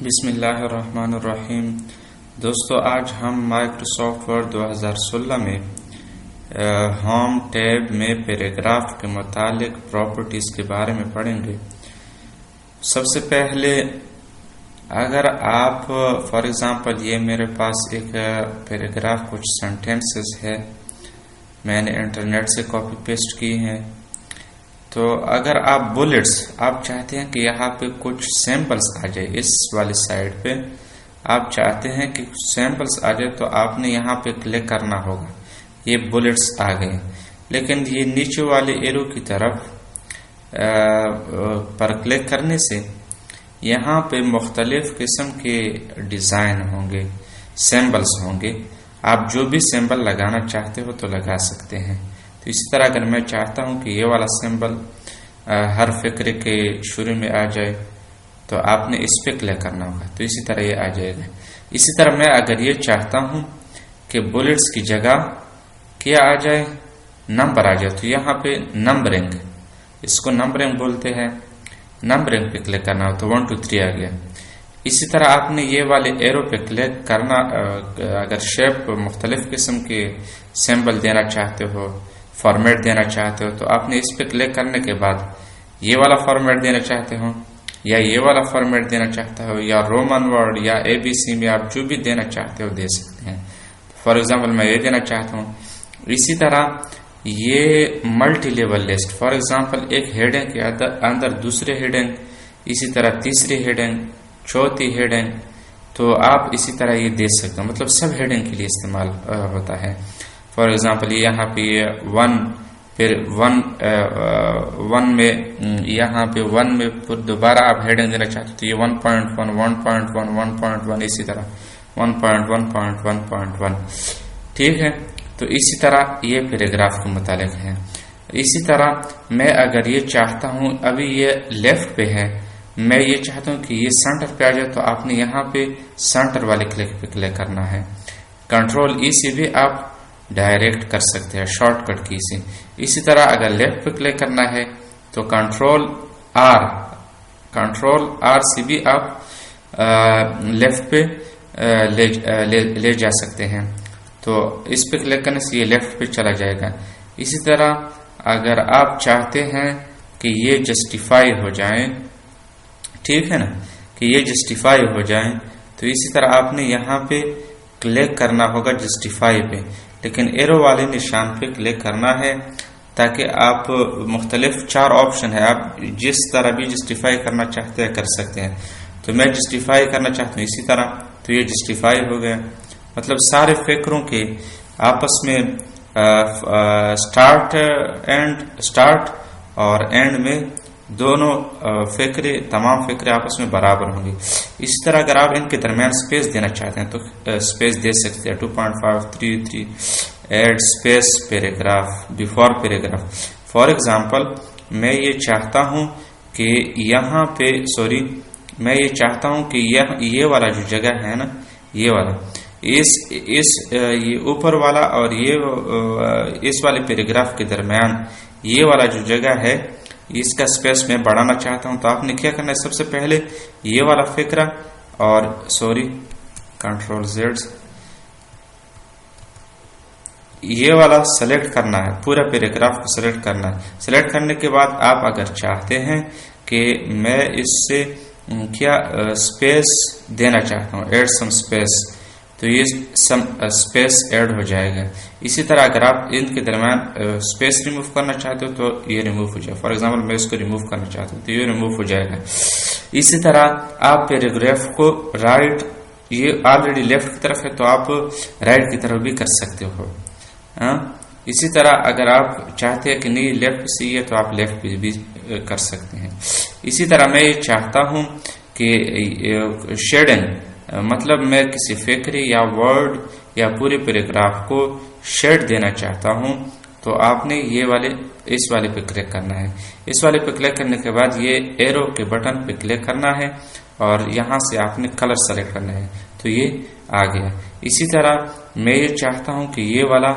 बिस्मिल्लाहिर्रहमानिर्रहीम। दोस्तों, आज हम माइक्रोसॉफ्ट वर्ड 2016 में होम टैब में पैराग्राफ के मुतालिक प्रॉपर्टीज़ के बारे में पढ़ेंगे। सबसे पहले अगर आप फॉर एग्ज़ाम्पल ये मेरे पास एक पैराग्राफ कुछ सेंटेंसेस है, मैंने इंटरनेट से कॉपी पेस्ट की हैं। तो अगर आप बुलेट्स आप चाहते हैं कि यहाँ पे कुछ सैंपल्स आ जाए, इस वाली साइड पे आप चाहते हैं कि कुछ सैंपल्स आ जाए, तो आपने यहाँ पे क्लिक करना होगा। ये बुलेट्स आ गए, लेकिन ये नीचे वाले एरो की तरफ पर क्लिक करने से यहाँ पे मुख्तलिफ किस्म के डिज़ाइन होंगे, सिंबल्स होंगे। आप जो भी सिंबल लगाना चाहते हो तो लगा सकते हैं। तो इसी तरह अगर मैं चाहता हूं कि ये वाला सिंबल हर फिक्र के शुरू में आ जाए, तो आपने इस पे क्लिक करना होगा, तो इसी तरह ये आ जाएगा। इसी तरह मैं अगर ये चाहता हूं कि बुलेट्स की जगह क्या आ जाए, नंबर आ जाए, तो यहाँ पे नंबरिंग, इसको नंबरिंग बोलते हैं, नंबरिंग पे क्लिक करना हो तो 1 2 3 आ गया। इसी तरह आपने ये वाले एरो पे क्लिक करना, अगर शेप मुख्तलिफ किस्म के सिंबल देना चाहते हो, फॉर्मेट देना चाहते हो, तो आपने इस पे क्लिक करने के बाद ये वाला फॉर्मेट देना चाहते हो या ये वाला फॉर्मेट देना चाहते हो या रोमन वर्ड या ABC में आप जो भी देना चाहते हो दे सकते हैं। फॉर एग्जांपल मैं ये देना चाहता हूँ। इसी तरह ये multi level list, for example एक हेडिंग के अंदर दूसरे हेडिंग, इसी तरह तीसरी हेडिंग, चौथी हेडिंग, तो आप इसी तरह ये दे सकते हो। मतलब सब हेडिंग के लिए इस्तेमाल होता है। फॉर एग्जांपल यहाँ पे 1, फिर 1 में यहाँ पे 1 में फिर दोबारा आप हेडिंग देना चाहते हो तो ये 1.1 1.1 1.1 इसी तरह 1.1.1.1 ठीक है। तो इसी तरह ये पैराग्राफ के मुतालिक है। इसी तरह मैं अगर ये चाहता हूँ, अभी ये लेफ्ट पे है, मैं ये चाहता हूँ कि ये सेंटर पे आ जाए, तो आपने यहाँ पे सेंटर वाले क्लिक पे क्लिक करना है। कंट्रोल से भी आप डायरेक्ट कर सकते हैं शॉर्टकट की से। इसी तरह अगर लेफ्ट पे क्लिक करना है तो कंट्रोल आर से भी आप लेफ्ट पे ले जा सकते हैं। तो इस पे क्लिक करने से ये लेफ्ट पे चला जाएगा। इसी तरह अगर आप चाहते हैं कि ये जस्टिफाई हो जाए, ठीक है ना, कि ये जस्टिफाई हो जाए, तो इसी तरह आपने यहाँ पे क्लिक करना होगा जस्टिफाई पे, लेकिन एरो वाले निशान पे क्लिक करना है ताकि आप मुख्तलिफ 4 ऑप्शन है, आप जिस तरह भी जस्टिफाई करना चाहते हैं कर सकते हैं। तो मैं जस्टिफाई करना चाहता हूँ इसी तरह, तो ये जस्टिफाई हो गया। मतलब सारे फिक्रों के आपस में स्टार्ट और एंड में दोनों तमाम फिक्रे आपस में बराबर होंगी। इसी तरह अगर आप इनके दरमियान स्पेस देना चाहते हैं तो स्पेस दे सकते हैं। 2.533 add space paragraph before paragraph. For example मैं ये चाहता हूं कि यहाँ पे मैं ये चाहता हूं कि ये वाला जो जगह है ना, ये वाला ये ऊपर वाला और ये इस वाले पैराग्राफ के दरमियान ये वाला जो जगह है, इसका स्पेस मैं बढ़ाना चाहता हूं। तो आपने क्या करना है, सबसे पहले ये वाला फिक्रा और कंट्रोल Z, ये वाला सेलेक्ट करना है, पूरा पैराग्राफ को सेलेक्ट करना है। सेलेक्ट करने के बाद आप अगर चाहते हैं कि मैं इससे क्या स्पेस देना चाहता हूं, एड सम स्पेस, तो ये सम स्पेस ऐड हो जाएगा। इसी तरह अगर आप इनके दरम्यान स्पेस रिमूव करना चाहते हो तो ये रिमूव हो जाएगा। फॉर एग्जांपल मैं इसको रिमूव करना चाहता हूँ तो ये रिमूव हो जाएगा। इसी तरह आप पैराग्राफ को राइट, ये ऑलरेडी लेफ्ट की तरफ है तो आप राइट की तरफ भी कर सकते हो। इसी तरह अगर आप चाहते हैं कि नहीं लेफ्ट से ये, तो आप लेफ्ट पे भी कर सकते हैं। इसी तरह मैं ये चाहता हूँ कि शेडिंग, मतलब मैं किसी फिक्रे या वर्ड या पूरे पैराग्राफ को शेड देना चाहता हूं, तो आपने इस वाले पे क्लिक करना है। इस वाले पे क्लिक करने के बाद ये एरो के बटन पे क्लिक करना है और यहां से आपने कलर सेलेक्ट करना है, तो ये आ गया। इसी तरह मैं ये चाहता हूं कि ये वाला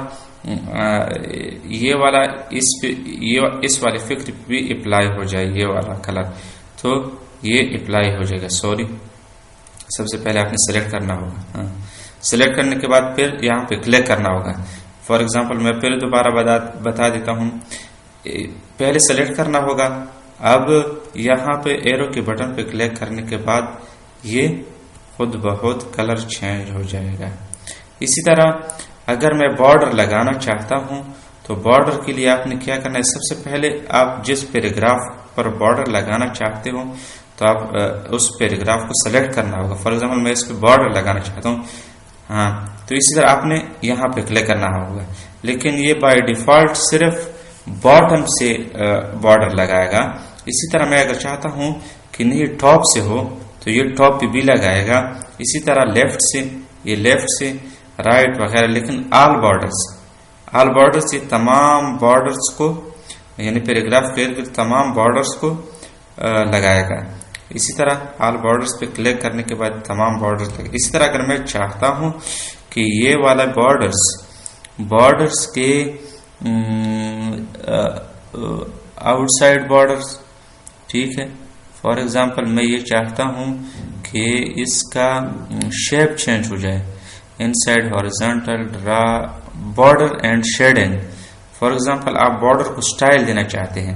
इस वाले फिक्र पे भी अप्लाई हो जाए, ये वाला कलर, तो ये अप्लाई हो जाएगा। सबसे पहले आपने सेलेक्ट करना होगा। हाँ, सेलेक्ट करने के बाद फिर यहाँ पे क्लिक करना होगा। फॉर एग्जांपल मैं फिर दोबारा बता देता हूँ। पहले सेलेक्ट करना होगा, अब यहाँ पे एरो के बटन पे क्लिक करने के बाद ये खुद ब खुद कलर चेंज हो जाएगा। इसी तरह अगर मैं बॉर्डर लगाना चाहता हूं तो बॉर्डर के लिए आपने क्या करना है, सबसे पहले आप जिस पैराग्राफ पर बॉर्डर लगाना चाहते हो तो आप उस पैराग्राफ को सेलेक्ट करना होगा। फॉर एग्जांपल मैं इस पे बॉर्डर लगाना चाहता हूँ, हाँ, तो इसी तरह आपने यहाँ पे क्लिक करना होगा। लेकिन ये बाय डिफॉल्ट सिर्फ बॉटम से बॉर्डर लगाएगा। इसी तरह मैं अगर चाहता हूं कि नहीं टॉप से हो तो ये टॉप पे भी लगाएगा। इसी तरह लेफ्ट से, ये लेफ्ट से, राइट वगैरह, लेकिन ऑल बॉर्डर्स ये तमाम बॉर्डर्स को, यानी पैराग्राफ के तमाम बॉर्डर्स को लगाएगा। इसी तरह ऑल बॉर्डर्स पे क्लिक करने के बाद तमाम बॉर्डर्स लगेगा। इसी तरह अगर मैं चाहता हूं कि ये वाला बॉर्डर्स के आउटसाइड बॉर्डर्स, ठीक है, फॉर एग्जांपल मैं ये चाहता हूं कि इसका शेप चेंज हो जाए, inside horizontal draw border and shading. For example आप बॉर्डर को स्टाइल देना चाहते हैं,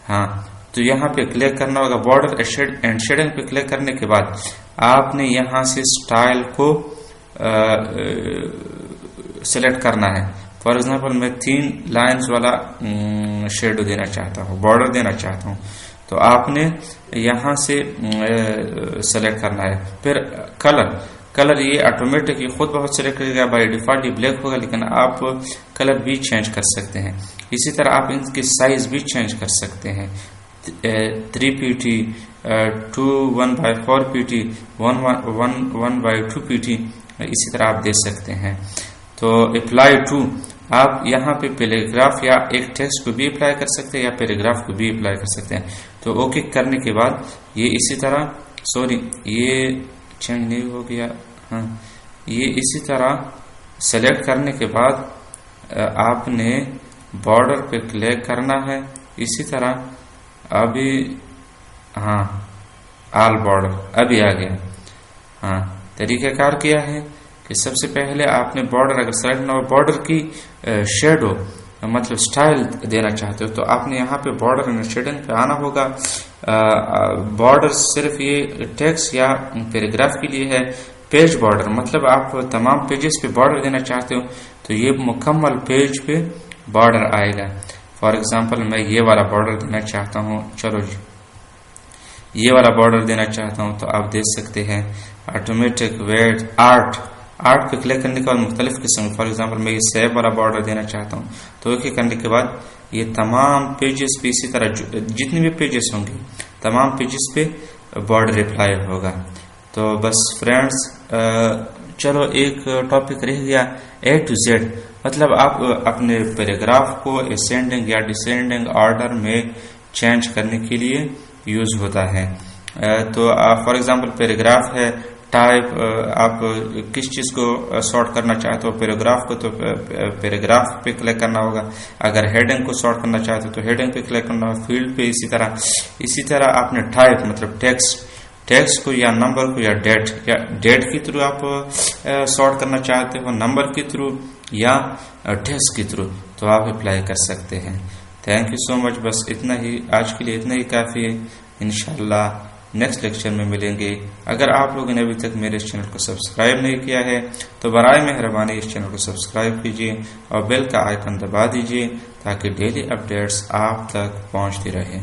हाँ, तो यहाँ पे क्लिक करना होगा। बॉर्डर एंड शेडिंग पे क्लिक करने के बाद आपने यहाँ से स्टाइल को सिलेक्ट करना है। फॉर एग्जांपल मैं 3 लाइंस वाला शेडो देना चाहता हूँ, बॉर्डर देना चाहता हूँ, तो आपने यहाँ से सेलेक्ट करना है। फिर कलर ये ऑटोमेटिक ये खुद बहुत सेलेक्ट करेगा, बाय डिफॉल्ट ये ब्लैक होगा, लेकिन आप कलर भी चेंज कर सकते हैं। इसी तरह आप इनकी साइज भी चेंज कर सकते हैं, 3 pt, 1/4 pt, 1/2 pt, इसी तरह आप दे सकते हैं। तो अप्लाई टू, आप यहाँ पे पैराग्राफ या एक टेक्स्ट को भी अप्लाई कर सकते हैं या पैराग्राफ को भी अप्लाई कर सकते हैं। तो ओके करने के बाद ये इसी तरह, सॉरी ये चेंज नहीं हो गया, हाँ, ये इसी तरह सेलेक्ट करने के बाद आपने बॉर्डर पे क्लिक करना है। इसी तरह अभी, हाँ, ऑल बॉर्डर अभी आ गया। हाँ, तरीकाकार किया है कि सबसे पहले आपने बॉर्डर अगर सेलेक्ट ना हो, बॉर्डर की शेडो मतलब स्टाइल देना चाहते हो तो आपने यहाँ पे बॉर्डर एंड शेडिंग पे आना होगा। बॉर्डर सिर्फ ये टेक्स्ट या पैराग्राफ के लिए है। पेज बॉर्डर मतलब आप तमाम पेजेस पे बॉर्डर देना चाहते हो तो ये मुकम्मल पेज पे बॉर्डर आएगा। फॉर एग्जांपल मैं ये वाला बॉर्डर देना चाहता हूँ, चलो जी ये वाला बॉर्डर देना चाहता हूँ तो आप देख सकते हैं ऑटोमेटिक वेट आर्ट पे क्लिक करने के बाद मुख्तलिफ किस्म, फॉर एग्जांपल मैं ये सेव वाला बॉर्डर देना चाहता हूँ तो ओके करने के बाद ये तमाम पेजेस पे इसी तरह जितने भी पेजेस होंगे तमाम पेजेस पे बॉर्डर अप्लाई होगा। तो बस फ्रेंड्स, चलो एक टॉपिक रह गया A to Z, मतलब आप अपने पैराग्राफ को असेंडिंग या डिसेंडिंग ऑर्डर में चेंज करने के लिए यूज होता है। तो फॉर एग्जांपल पैराग्राफ है, टाइप आप किस चीज को सॉर्ट करना चाहते हो पैराग्राफ को तो पैराग्राफ पे क्लिक करना होगा। अगर हेडिंग को सॉर्ट करना चाहते हो तो हेडिंग पे क्लिक करना होगा, फील्ड पे इसी तरह आपने टाइप मतलब टेक्स्ट को या नंबर को या डेट के थ्रू आप सॉर्ट करना चाहते हो, नंबर के थ्रू या टेक्स्ट के थ्रू, तो आप अप्लाई कर सकते हैं। Thank you so much. बस इतना ही आज के लिए, इतना ही काफी है। इंशाल्लाह नेक्स्ट लेक्चर में मिलेंगे। अगर आप लोगों ने अभी तक मेरे इस चैनल को सब्सक्राइब नहीं किया है तो बराए मेहरबानी इस चैनल को सब्सक्राइब कीजिए और बेल का आइकन दबा दीजिए ताकि डेली अपडेट्स आप तक पहुंचती रहें।